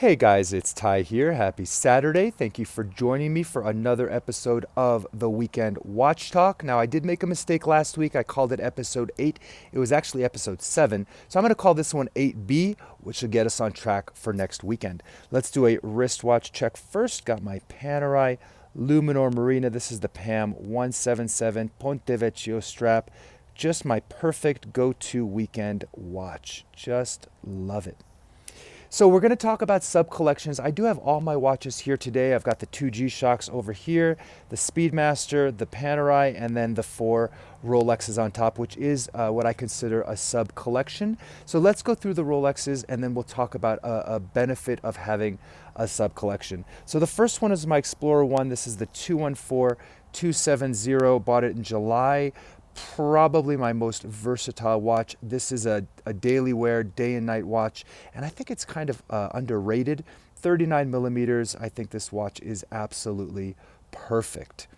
Hey guys, it's Ty here. Happy Saturday. Thank you for joining me for another episode of the Weekend Watch Talk. Now, I did make a mistake last week. I called it episode 8. It was actually episode 7. So I'm going to call this one 8B, which will get us on track for next weekend. Let's do a wristwatch check first. Got my Panerai Luminor Marina. This is the PAM 177 Ponte Vecchio strap. Just my perfect go-to weekend watch. Just love it. So we're going to talk about sub-collections. I do have all my watches here today. I've got the 2 G-Shocks over here, the Speedmaster, the Panerai, and then the 4 Rolexes on top, which is what I consider a sub-collection. So let's go through the Rolexes, and then we'll talk about a benefit of having a sub-collection. So the first one is my Explorer 1. This is the 214-270. Bought it in July. Probably my most versatile watch. This is a daily wear, day and night watch, and I think it's kind of underrated. 39 millimeters. I think this watch is absolutely perfect.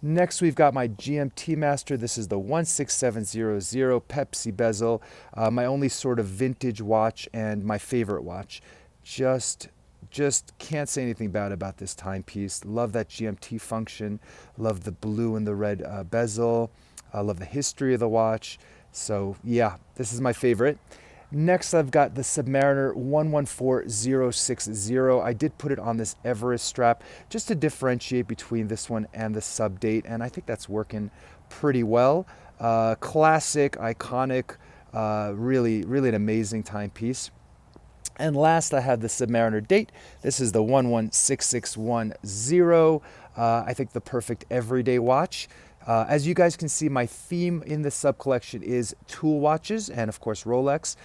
Next, we've got my GMT Master. This is the 16700 Pepsi bezel. My only sort of vintage watch and my favorite watch. Just can't say anything bad about this timepiece. Love that GMT function. Love the blue and the red bezel. I love the history of the watch. So yeah, this is my favorite. Next, I've got the Submariner 114060. I did put it on this Everest strap just to differentiate between this one and the sub date, and I think that's working pretty well. Classic, iconic, really an amazing timepiece. And last, I have the Submariner date. This is the 116610. I think the perfect everyday watch. As you guys can see, my theme in this sub-collection is tool watches and, of course, Rolex.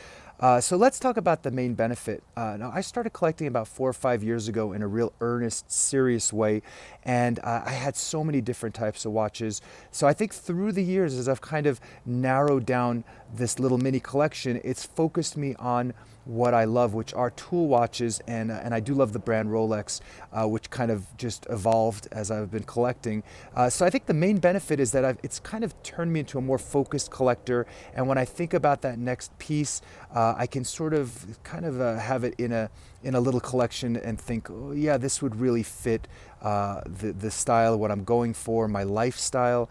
So let's talk about the main benefit. Now, I started collecting about 4 or 5 years ago in a real earnest, serious way, and I had so many different types of watches. So I think through the years, as I've kind of narrowed down this little mini collection, it's focused me on what I love, which are tool watches, and I do love the brand Rolex, which kind of just evolved as I've been collecting. So I think the main benefit is that it's kind of turned me into a more focused collector, and when I think about that next piece, I can sort of kind of have it in a little collection and think, oh yeah, this would really fit the style of what I'm going for, my lifestyle,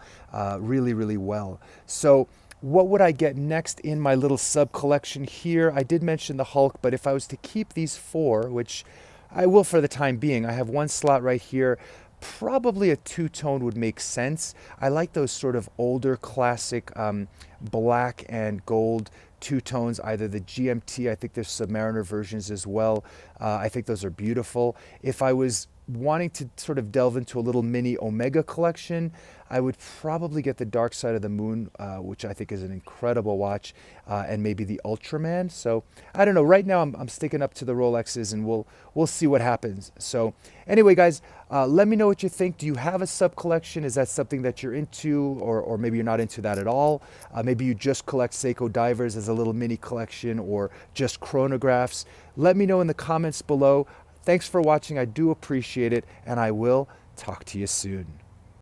really well. So what would I get next in my little sub collection here? I did mention the Hulk, but if I was to keep these 4, which I will for the time being, I have one slot right here. Probably a two-tone would make sense. I like those sort of older classic black and gold two-tones, either the GMT, I think there's Submariner versions as well. I think those are beautiful. If I was wanting to sort of delve into a little mini Omega collection, I would probably get the Dark Side of the Moon, which I think is an incredible watch, and maybe the Ultraman. So I don't know. Right now, I'm sticking up to the Rolexes, and we'll see what happens. So anyway, guys, let me know what you think. Do you have a sub collection? Is that something that you're into, or maybe you're not into that at all? Maybe you just collect Seiko divers as a little mini collection, or just chronographs. Let me know in the comments below. Thanks for watching. I do appreciate it, and I will talk to you soon.